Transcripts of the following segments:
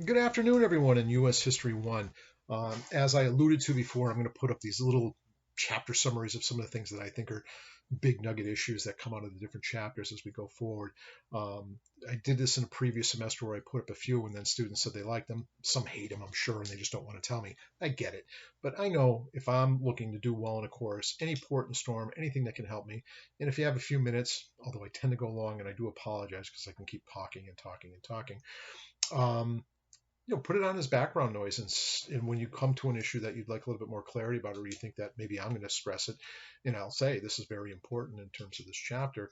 Good afternoon, everyone, in U.S. History 1. As I alluded to before, I'm going to put up these little chapter summaries of some of the things that I think are big nugget issues that come out of the different chapters as we go forward. I did this in a previous semester where I put up a few, and then students said they liked them. Some hate them, I'm sure, and they just don't want to tell me. I get it. But I know if I'm looking to do well in a course, any port and storm, anything that can help me, and if you have a few minutes, although I tend to go long, and I do apologize because I can keep talking and talking and talking. Um, put it on as background noise, and when you come to an issue that you'd like a little bit more clarity about, or you think that maybe I'm going to stress it, and I'll say this is very important in terms of this chapter,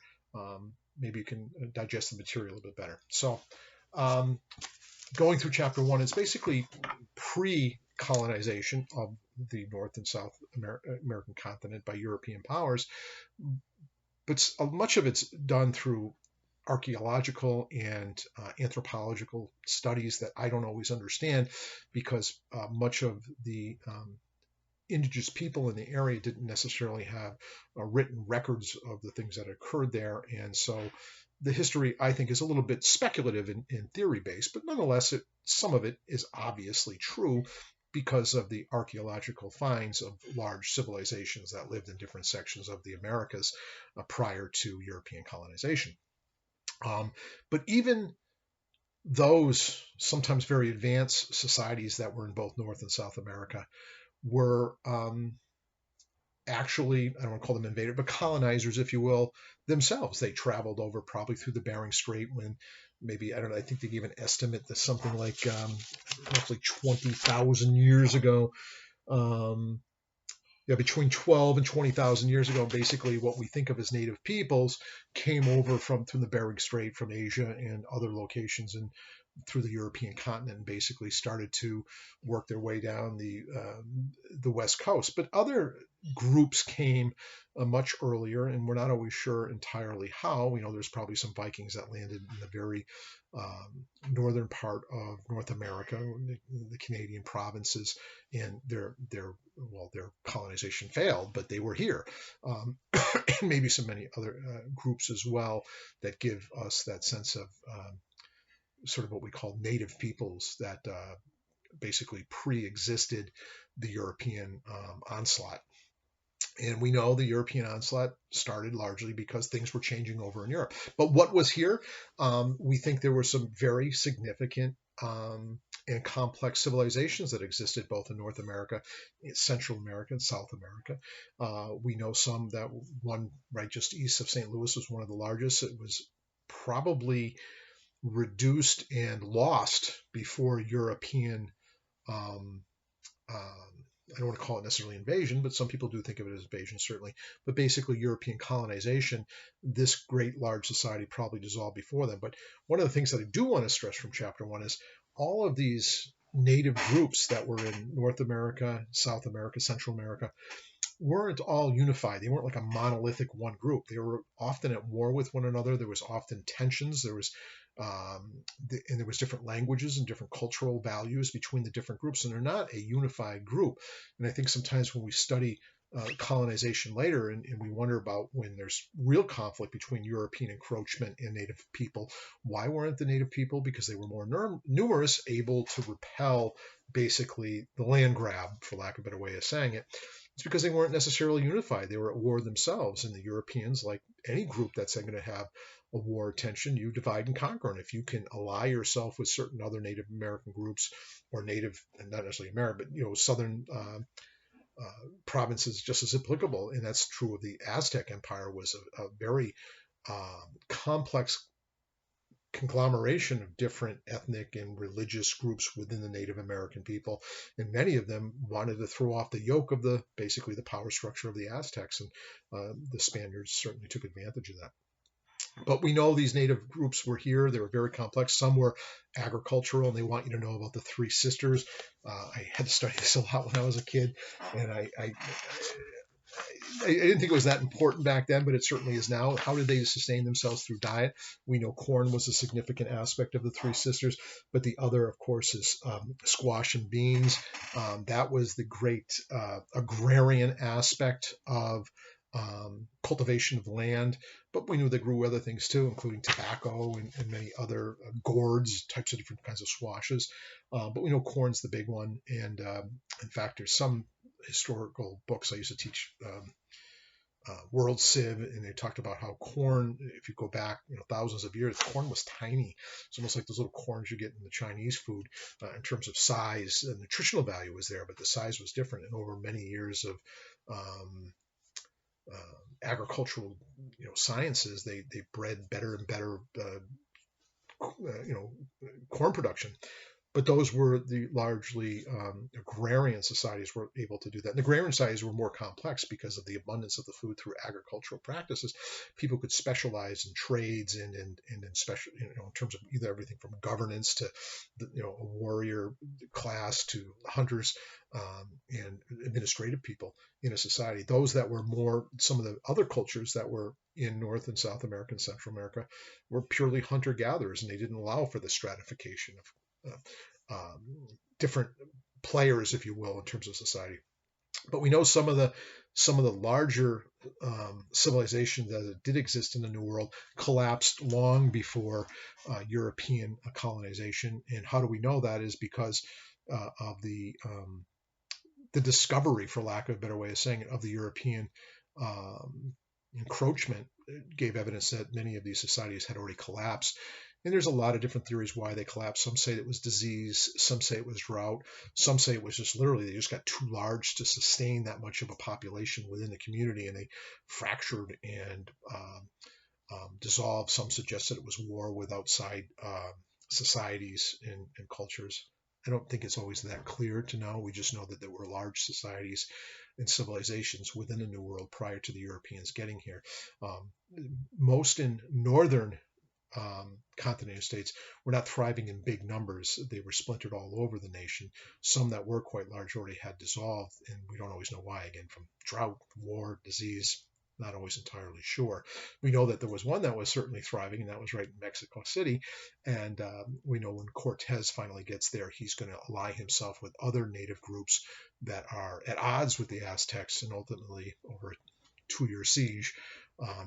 maybe you can digest the material a little bit better. So, um, going through chapter 1, it's basically pre-colonization of the North and South American continent by European powers, but much of it's done through archaeological and anthropological studies that I don't always understand because much of the indigenous people in the area didn't necessarily have written records of the things that occurred there. And so the history, I think, is a little bit speculative and theory based, but nonetheless, some of it is obviously true because of the archaeological finds of large civilizations that lived in different sections of the Americas prior to European colonization. Um, but even those sometimes very advanced societies that were in both North and South America were actually, I don't want to call them invaders, but colonizers, if you will, themselves. They traveled over probably through the Bering Strait when maybe, I don't know, I think they gave an estimate that something like roughly 20,000 years ago. Um, yeah, between 12 and 20,000 years ago, basically what we think of as native peoples came over from through the Bering Strait from Asia and other locations and through the European continent and basically started to work their way down the west coast. But other groups came much earlier, and we're not always sure entirely how. We know there's probably some Vikings that landed in the very northern part of North America, the Canadian provinces, and their colonization failed, but they were here. And maybe some many other groups as well that give us that sense of sort of what we call native peoples that basically pre-existed the European onslaught. And we know the European onslaught started largely because things were changing over in Europe. But what was here? We think there were some very significant and complex civilizations that existed both in North America, Central America, and South America. We know some that one right just east of St. Louis was one of the largest. It was probably reduced and lost before European um, I don't want to call it necessarily invasion, but some people do think of it as invasion, certainly. But basically, European colonization, this great large society probably dissolved before them. But one of the things that I do want to stress from chapter 1 is all of these native groups that were in North America, South America, Central America weren't all unified. They weren't like a monolithic one group. They were often at war with one another. There was often tensions. And there was different languages and different cultural values between the different groups, and they're not a unified group. And I think sometimes when we study colonization later, and we wonder about when there's real conflict between European encroachment and native people, why weren't the native people? Because they were more numerous, able to repel basically the land grab, for lack of a better way of saying it. It's because they weren't necessarily unified. They were at war themselves. And the Europeans, like any group that's going to have a war tension, you divide and conquer. And if you can ally yourself with certain other Native American groups or Native, and not necessarily American, but Southern provinces, just as applicable. And that's true of the Aztec Empire. Was a very complex conglomeration of different ethnic and religious groups within the Native American people, and many of them wanted to throw off the yoke of the basically the power structure of the Aztecs, and the Spaniards certainly took advantage of that. But we know these native groups were here. They were very complex. Some were agricultural, and they want you to know about the Three Sisters. I had to study this a lot when I was a kid, and I didn't think it was that important back then, but it certainly is now. How did they sustain themselves through diet? We know corn was a significant aspect of the Three Sisters, but the other, of course, is squash and beans. That was the great agrarian aspect of cultivation of land, but we knew they grew other things too, including tobacco and many other gourds, types of different kinds of squashes. But we know corn's the big one. And in fact, there's some historical books I used to teach. World Civ, and they talked about how corn, if you go back, thousands of years, corn was tiny. It's almost like those little corns you get in the Chinese food in terms of size. The nutritional value was there, but the size was different. And over many years of agricultural, sciences, they bred better and better, corn production. But those were the largely agrarian societies were able to do that. And the agrarian societies were more complex because of the abundance of the food through agricultural practices. People could specialize in trades and in special, in terms of either everything from governance to, a warrior class to hunters and administrative people in a society. Those that were more, some of the other cultures that were in North and South America and Central America were purely hunter gatherers, and they didn't allow for the stratification of different players, if you will, in terms of society. But we know some of the larger civilizations that did exist in the New World collapsed long before European colonization. And how do we know that? Is because of the discovery, for lack of a better way of saying it, of the European encroachment gave evidence that many of these societies had already collapsed. And there's a lot of different theories why they collapsed. Some say it was disease, some say it was drought, some say it was just literally they just got too large to sustain that much of a population within the community, and they fractured and dissolved. Some suggest that it was war with outside societies and cultures. I don't think it's always that clear to know. We just know that there were large societies and civilizations within the New World prior to the Europeans getting here. Most in northern continental states were not thriving in big numbers. They were splintered all over the nation. Some that were quite large already had dissolved, and we don't always know why. Again, from drought, war, disease, not always entirely sure. We know that there was one that was certainly thriving, and that was right in Mexico City. And we know when Cortez finally gets there, he's going to ally himself with other native groups that are at odds with the Aztecs, and ultimately, over a 2-year siege,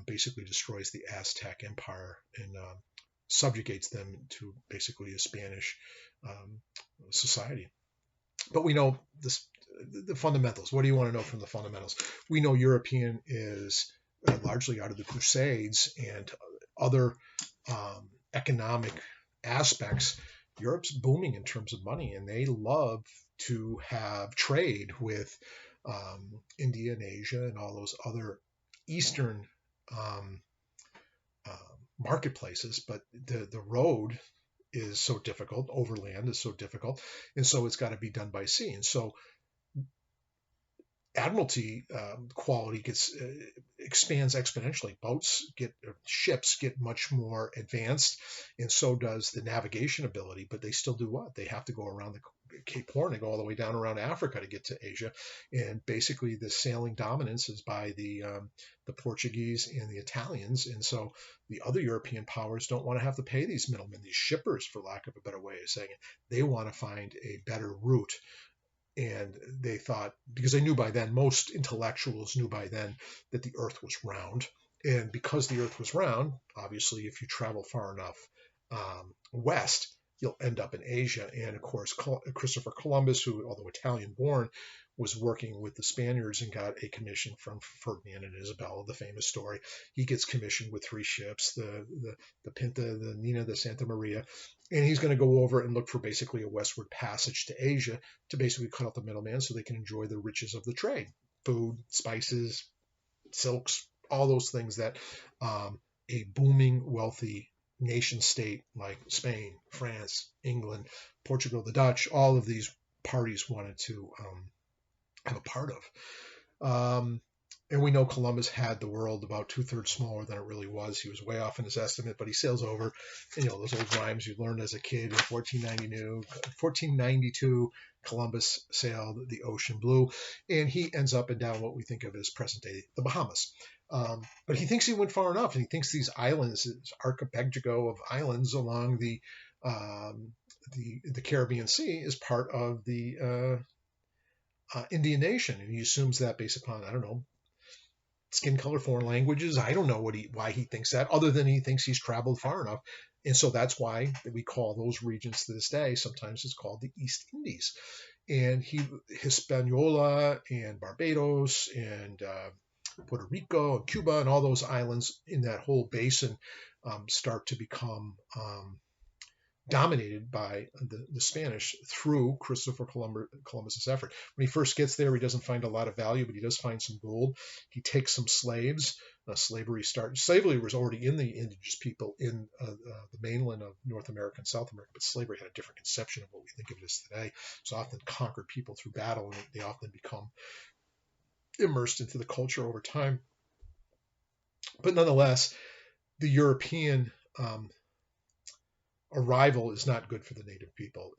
basically destroys the Aztec Empire and subjugates them to basically a Spanish society. But we know the fundamentals. What do you want to know from the fundamentals? We know European is largely out of the Crusades and other economic aspects. Europe's booming in terms of money, and they love to have trade with India and Asia and all those other Eastern marketplaces. But the road is so difficult, overland is so difficult, and so it's got to be done by sea. And so admiralty quality expands exponentially. Ships get much more advanced, and so does the navigation ability. But they still do what? They have to go around the Cape Horn and go all the way down around Africa to get to Asia. And basically, the sailing dominance is by the Portuguese and the Italians. And so the other European powers don't want to have to pay these middlemen, these shippers, for lack of a better way of saying it. They want to find a better route. And they thought, because they knew by then, most intellectuals knew by then that the earth was round. And because the earth was round, obviously, if you travel far enough west, you'll end up in Asia. And of course, Christopher Columbus, who, although Italian born, was working with the Spaniards and got a commission from Ferdinand and Isabella, the famous story. He gets commissioned with 3 ships, the Pinta, the Nina, the Santa Maria, and he's going to go over and look for basically a westward passage to Asia to basically cut out the middleman so they can enjoy the riches of the trade, food, spices, silks, all those things that a booming, wealthy nation state like Spain, France, England, Portugal, the Dutch, all of these parties wanted to have a part of. And we know Columbus had the world about 2/3 smaller than it really was. He was way off in his estimate, but he sails over. And, those old rhymes you learned as a kid. In 1492, Columbus sailed the ocean blue, and he ends up and down what we think of as present day the Bahamas. But he thinks he went far enough, and he thinks these islands, this archipelago of islands along the Caribbean Sea, is part of the Indian nation, and he assumes that based upon, I don't know, skin color, foreign languages. I don't know why he thinks that, other than he thinks he's traveled far enough. And so that's why we call those regions to this day, sometimes it's called the East Indies. And Hispaniola and Barbados and Puerto Rico and Cuba and all those islands in that whole basin start to become dominated by the Spanish through Christopher Columbus's effort. When he first gets there, he doesn't find a lot of value, but he does find some gold. He takes some slaves. Slavery was already in the indigenous people in the mainland of North America and South America, but slavery had a different conception of what we think of it as today. It's often conquered people through battle, and they often become immersed into the culture over time. But nonetheless, the European arrival is not good for the native people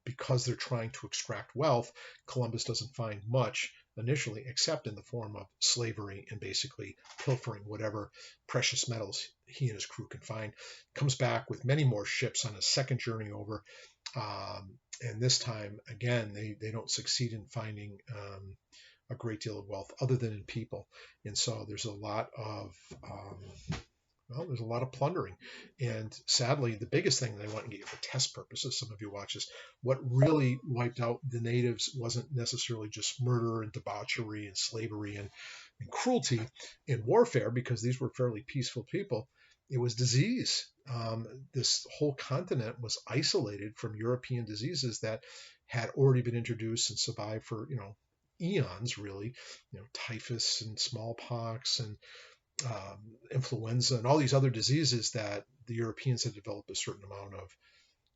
because they're trying to extract wealth. Columbus doesn't find much initially, except in the form of slavery and basically pilfering whatever precious metals he and his crew can find. Comes back with many more ships on a second journey over, and this time again they don't succeed in finding a great deal of wealth other than in people, and so there's a lot of plundering. And sadly, the biggest thing that I want to get you for test purposes, some of you watch this, what really wiped out the natives wasn't necessarily just murder and debauchery and slavery and cruelty and warfare, because these were fairly peaceful people. It was disease. This whole continent was isolated from European diseases that had already been introduced and survived for, eons, really. Typhus and smallpox and influenza and all these other diseases that the Europeans had developed a certain amount of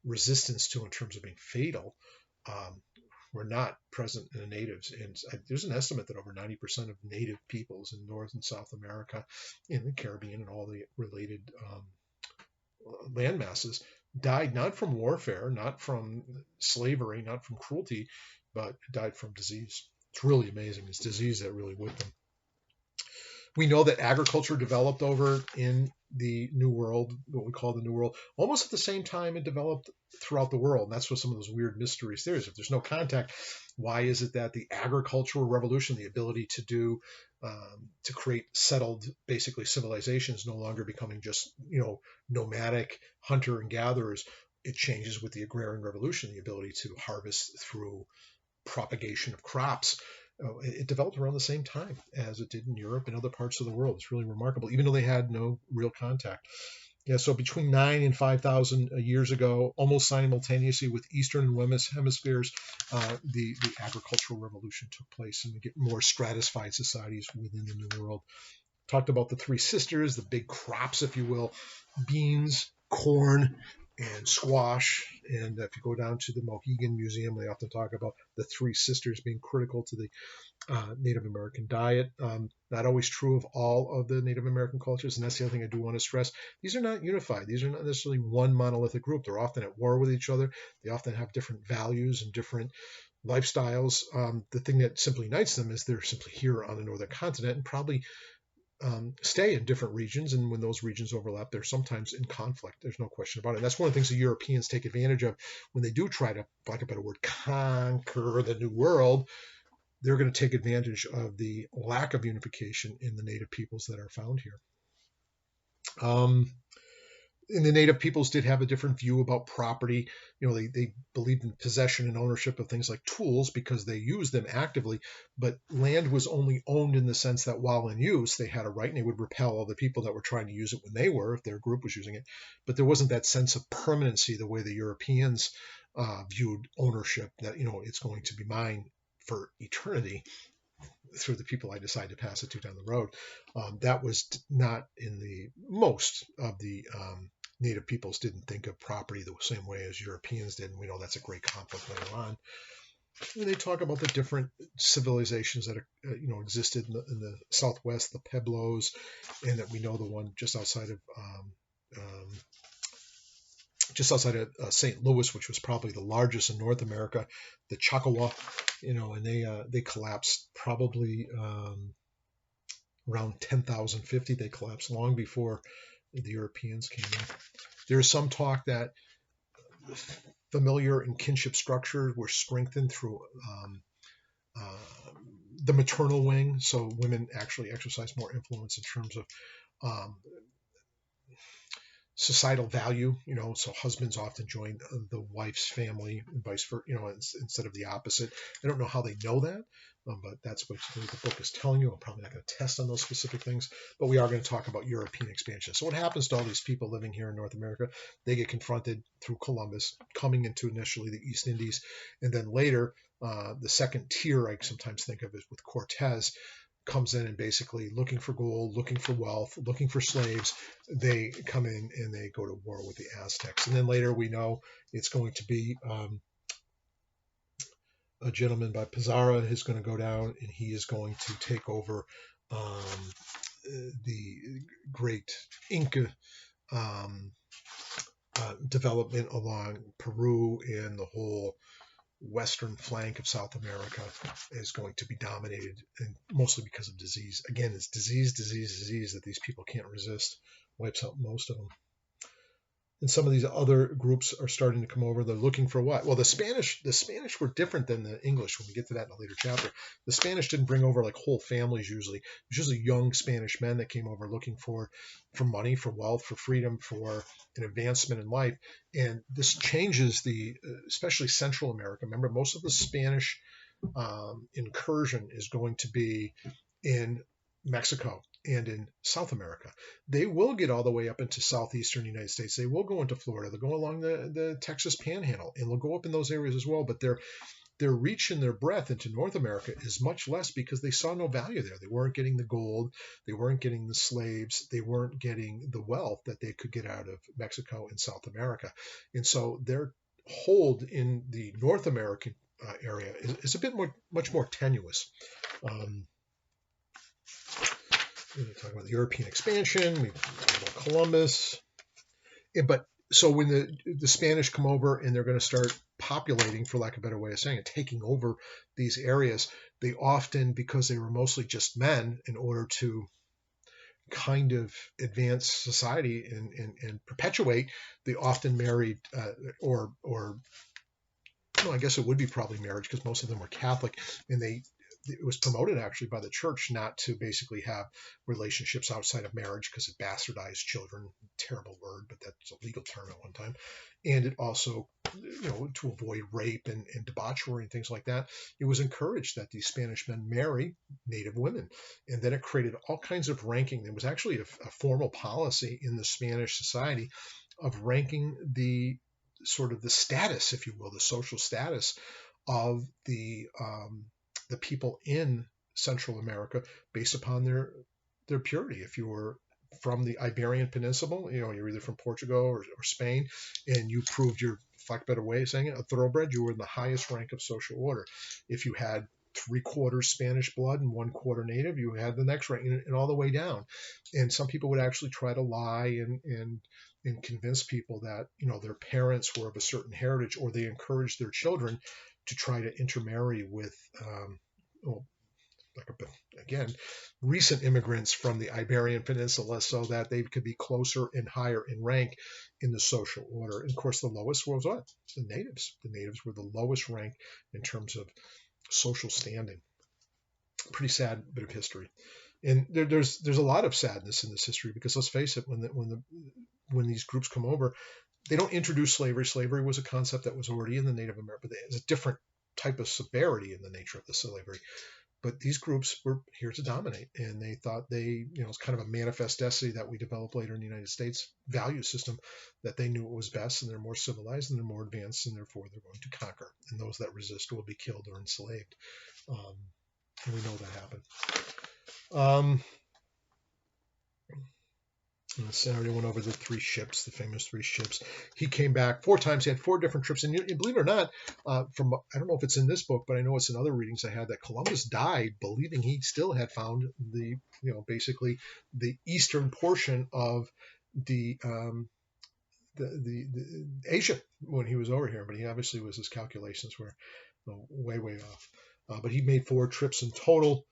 resistance to in terms of being fatal, were not present in the natives. And there's an estimate that over 90% of native peoples in North and South America, in the Caribbean, and all the related land masses died not from warfare, not from slavery, not from cruelty, but died from disease. It's really amazing. It's disease that really whipped them. We know that agriculture developed over in the New World, what we call the New World, almost at the same time it developed throughout the world. And that's what some of those weird mysteries there is. If there's no contact, why is it that the agricultural revolution, the ability to create settled, basically civilizations, no longer becoming just, nomadic hunter and gatherers, it changes with the agrarian revolution, the ability to harvest through propagation of crops. It developed around the same time as it did in Europe and other parts of the world. It's really remarkable, even though they had no real contact. Yeah, so between 9 and 5,000 years ago, almost simultaneously with Eastern and West hemispheres, the agricultural revolution took place, and we get more stratified societies within the New World. Talked about the three sisters, the big crops, if you will, beans, corn, and squash. And if you go down to the Mohegan Museum, they often talk about the three sisters being critical to the Native American diet. Not always true of all of the Native American cultures, and that's the other thing I do want to stress. These are not unified. These are not necessarily one monolithic group. They're often at war with each other. They often have different values and different lifestyles. The thing that simply unites them is they're simply here on the northern continent and probably stay in different regions, and when those regions overlap, they're sometimes in conflict. There's no question about it. And that's one of the things the Europeans take advantage of when they do try to, for lack of a better word, conquer the New World. They're going to take advantage of the lack of unification in the native peoples that are found here. And the native peoples did have a different view about property. They believed in possession and ownership of things like tools because they used them actively, but land was only owned in the sense that while in use, they had a right, and they would repel other people that were trying to use it when they were, if their group was using it. But there wasn't that sense of permanency the way the Europeans viewed ownership, that, it's going to be mine for eternity through the people I decide to pass it to down the road. That was not in the most of the native peoples didn't think of property the same way as Europeans did, and we know that's a great conflict later on. And they talk about the different civilizations that existed in the Southwest, the Pueblos, and that we know the one just outside of St. Louis, which was probably the largest in North America, the Choctaw, and they collapsed probably around 10,050. They collapsed long before the Europeans came in. There's some talk that familiar and kinship structures were strengthened through the maternal wing, so women actually exercise more influence in terms of um, societal value, so husbands often join the wife's family and vice versa, instead of the opposite. I don't know how they know that, but that's what the book is telling you. I'm probably not going to test on those specific things, but we are going to talk about European expansion. So what happens to all these people living here in North America? They get confronted through Columbus, coming into initially the East Indies, and then later, the second tier I sometimes think of is with Cortez, comes in and basically looking for gold, looking for wealth, looking for slaves. They come in and they go to war with the Aztecs. And then later we know it's going to be a gentleman by Pizarro who's going to go down and he is going to take over the great Inca development along Peru, and the whole western flank of South America is going to be dominated, and mostly because of disease. Again, it's disease that these people can't resist, wipes out most of them. And some of these other groups are starting to come over. They're looking for what? Well, the Spanish were different than the English. When we get to that in a later chapter, the Spanish didn't bring over like whole families usually. It was usually young Spanish men that came over looking for money, for wealth, for freedom, for an advancement in life. And this changes especially Central America. Remember, most of the Spanish incursion is going to be in Mexico and in South America. They will get all the way up into southeastern United States. They will go into Florida. They'll go along the Texas Panhandle, and they'll go up in those areas as well. But their reach and their breadth into North America is much less because they saw no value there. They weren't getting the gold. They weren't getting the slaves. They weren't getting the wealth that they could get out of Mexico and South America. And so their hold in the North American area is a bit much more tenuous. We talk about the European expansion. We talk about Columbus. But so when the Spanish come over and they're going to start populating, for lack of a better way of saying it, taking over these areas, they often, because they were mostly just men, in order to kind of advance society and perpetuate, they often married or I guess it would be probably marriage because most of them were Catholic, and it was promoted actually by the church not to basically have relationships outside of marriage because it bastardized children. Terrible word, but that's a legal term at one time. And it also, to avoid rape and debauchery and things like that, it was encouraged that these Spanish men marry native women. And then it created all kinds of ranking. There was actually a formal policy in the Spanish society of ranking the sort of the status, if you will, the social status of the people in Central America based upon their purity. If you were from the Iberian Peninsula, you're either from Portugal or Spain, and you proved your, for lack of a better way of saying it, a thoroughbred, you were in the highest rank of social order. If you had 3/4 Spanish blood and 1/4 native, you had the next rank, and all the way down. And some people would actually try to lie and convince people that their parents were of a certain heritage, or they encouraged their children to try to intermarry with again, recent immigrants from the Iberian Peninsula so that they could be closer and higher in rank in the social order. And of course, the lowest was what? The natives. The natives were the lowest rank in terms of social standing. Pretty sad bit of history. And there's a lot of sadness in this history because let's face it, when these groups come over, they don't introduce slavery. Slavery was a concept that was already in the Native America, but there's a different type of severity in the nature of the slavery. But these groups were here to dominate, and they thought it's kind of a manifest destiny that we developed later in the United States value system, that they knew it was best, and they're more civilized and they're more advanced, and therefore they're going to conquer. And those that resist will be killed or enslaved. And we know that happened. And Saturday went over the 3 ships, the famous 3 ships. He came back 4 times. He had 4 different trips. And believe it or not, I don't know if it's in this book, but I know it's in other readings I had, that Columbus died believing he still had found basically the eastern portion of the Asia when he was over here. But he obviously his calculations were way off. But he made 4 trips in total.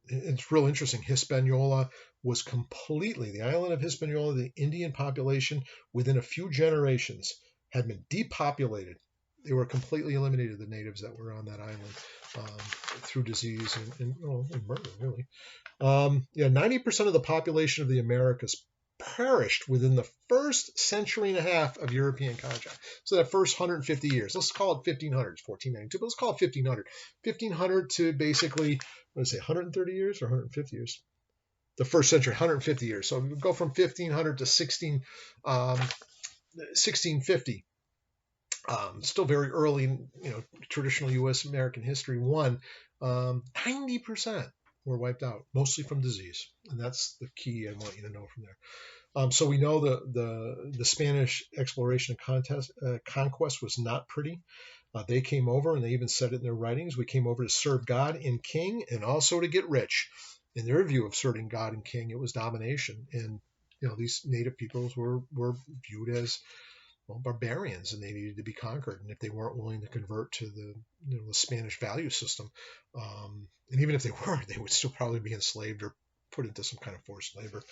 It's real interesting. Hispaniola was completely, the island of Hispaniola, the Indian population within a few generations had been depopulated they were completely eliminated, the natives that were on that island, through disease and murder, really. Yeah, 90% of the population of the Americas perished within the first century and a half of European contact. So that first 150 years, let's call it 1500s, 1492, but let's call it 1500. 1500 to basically, what did I say, 130 years or 150 years? The first century, 150 years. So we go from 1500 to 1650. Still very early, traditional U.S. American history. 90% were wiped out, mostly from disease, and that's the key I want you to know from there. So we know the Spanish exploration and conquest was not pretty. They came over, and they even said it in their writings. We came over to serve God and King, and also to get rich. In their view of serving God and King, it was domination, and these native peoples were viewed as barbarians, and they needed to be conquered. And if they weren't willing to convert to the Spanish value system, and even if they were, they would still probably be enslaved or put into some kind of forced labor.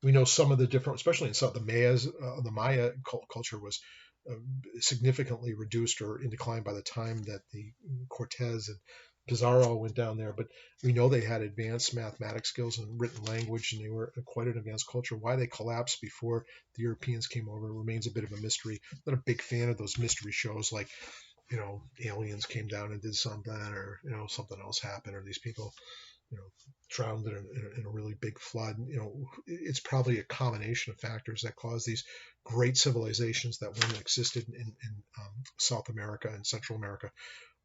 We know some of the different, especially in South, the Maya culture was significantly reduced or in decline by the time that the Cortez and Pizarro went down there, but we know they had advanced mathematic skills and written language, and they were quite an advanced culture. Why they collapsed before the Europeans came over remains a bit of a mystery. I'm not a big fan of those mystery shows like, aliens came down and did something, or something else happened, or these people drowned in a really big flood. It's probably a combination of factors that cause these great civilizations that once existed in South America and Central America.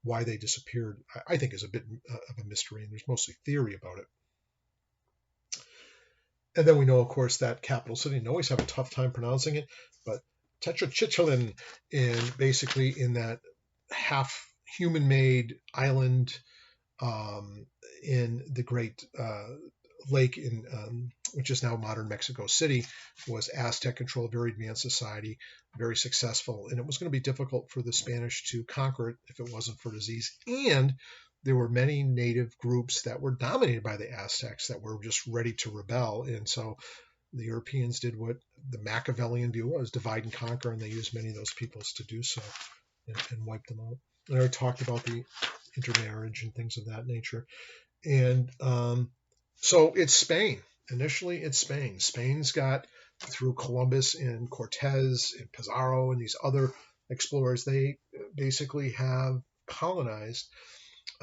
Why they disappeared, I think, is a bit of a mystery, and there's mostly theory about it. And then we know, of course, that capital city, and always have a tough time pronouncing it, but Tenochtitlan, basically in that half human-made island in the Great Lake, which is now modern Mexico City, was Aztec controlled, very advanced society, very successful, and it was going to be difficult for the Spanish to conquer it if it wasn't for disease. And there were many native groups that were dominated by the Aztecs that were just ready to rebel, and so the Europeans did what the Machiavellian view was: divide and conquer, and they used many of those peoples to do so and wipe them out. And I talked about the intermarriage and things of that nature. And so it's Spain. Initially, it's Spain. Spain's got, through Columbus and Cortez and Pizarro and these other explorers, they basically have colonized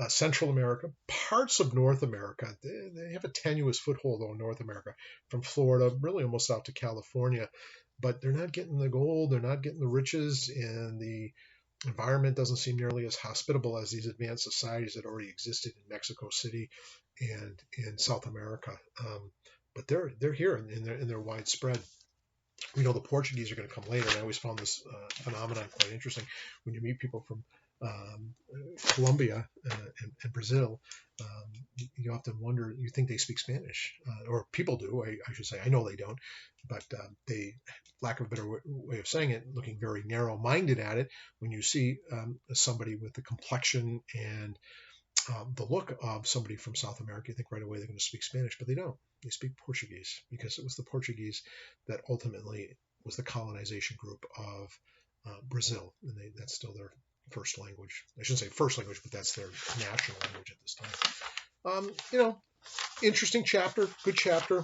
Central America, parts of North America. They have a tenuous foothold on North America, from Florida, really almost out to California. But they're not getting the gold, they're not getting the riches, and the environment doesn't seem nearly as hospitable as these advanced societies that already existed in Mexico City and in South America. But they're here, and they're widespread. We know the Portuguese are going to come later. I always found this phenomenon quite interesting. When you meet people from Colombia and Brazil, you often wonder, you think they speak Spanish, or people do, I should say. I know they don't, but they, lack of a better way of saying it, looking very narrow-minded at it. When you see somebody with the complexion and the look of somebody from South America, you think right away they're going to speak Spanish, but they don't. They speak Portuguese, because it was the Portuguese that ultimately was the colonization group of Brazil, and that's still their first language. I shouldn't say first language, but that's their national language at this time. Interesting chapter, good chapter,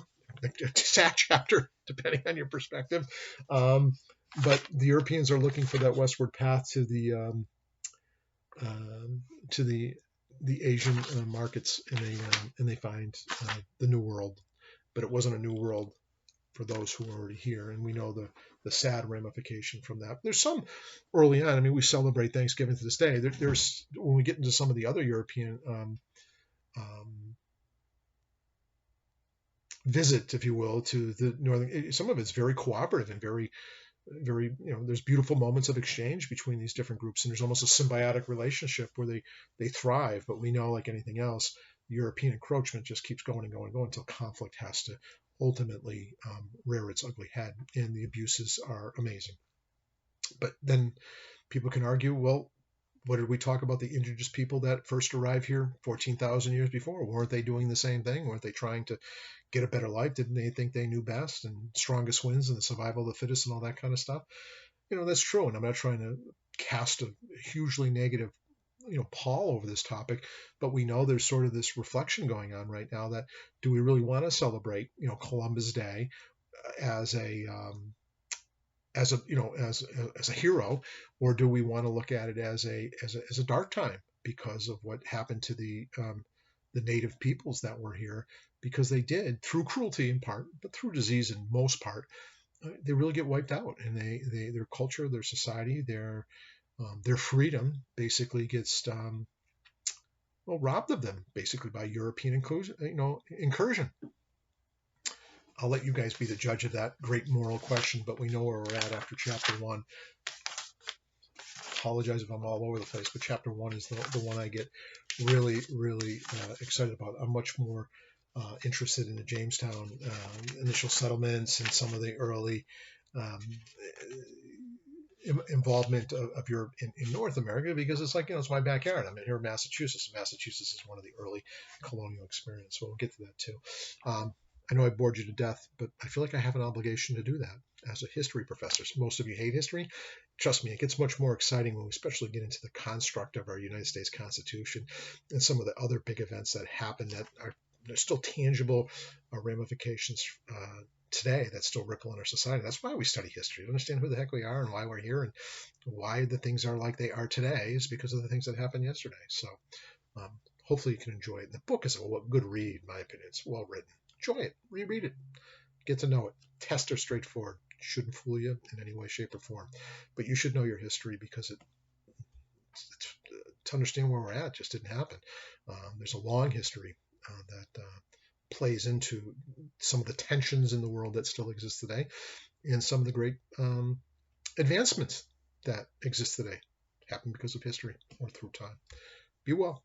sad chapter, depending on your perspective. But the Europeans are looking for that westward path to the Asian markets, and they find the New World. But it wasn't a new world for those who were already here, and we know the sad ramification from that. There's some early on. I mean, we celebrate Thanksgiving to this day. There's when we get into some of the other European visit, if you will, to the northern. Some of it's very cooperative and very, there's beautiful moments of exchange between these different groups, and there's almost a symbiotic relationship where they thrive. But we know, like anything else, European encroachment just keeps going and going and going until conflict has to ultimately rear its ugly head, and the abuses are amazing. But then people can argue, well, what did we talk about the indigenous people that first arrived here 14,000 years before? Weren't they doing the same thing? Weren't they trying to get a better life? Didn't they think they knew best, and strongest wins and the survival of the fittest and all that kind of stuff? That's true, and I'm not trying to cast a hugely negative pall over this topic, but we know there's sort of this reflection going on right now that do we really want to celebrate Columbus Day as a hero, or do we want to look at it as a dark time because of what happened to the native peoples that were here, because they did, through cruelty in part, but through disease in most part, they really get wiped out, and their culture, their society, their freedom basically gets robbed of them basically by European incursion. I'll let you guys be the judge of that great moral question, but we know where we're at after chapter one. Apologize if I'm all over the place, but chapter one is the one I get really, really excited about. I'm much more interested in the Jamestown initial settlements and some of the early um, involvement of Europe in North America, because it's like, it's my backyard. I'm here in Massachusetts. Massachusetts is one of the early colonial experience. So we'll get to that too. I know I bored you to death, but I feel like I have an obligation to do that as a history professor. Most of you hate history. Trust me, it gets much more exciting when we especially get into the construct of our United States Constitution and some of the other big events that happen that are there's still tangible ramifications today that still ripple in our society. That's why we study history, to understand who the heck we are and why we're here and why the things are like they are today is because of the things that happened yesterday. So um, hopefully you can enjoy it. The book is a good read, in my opinion. It's well written. Enjoy it. Reread it. Get to know it. Tests are straightforward. Shouldn't fool you in any way, shape, or form. But you should know your history because to understand where we're at just didn't happen. There's a long history that plays into some of the tensions in the world that still exist today and some of the great advancements that exist today happen because of history or through time. Be well.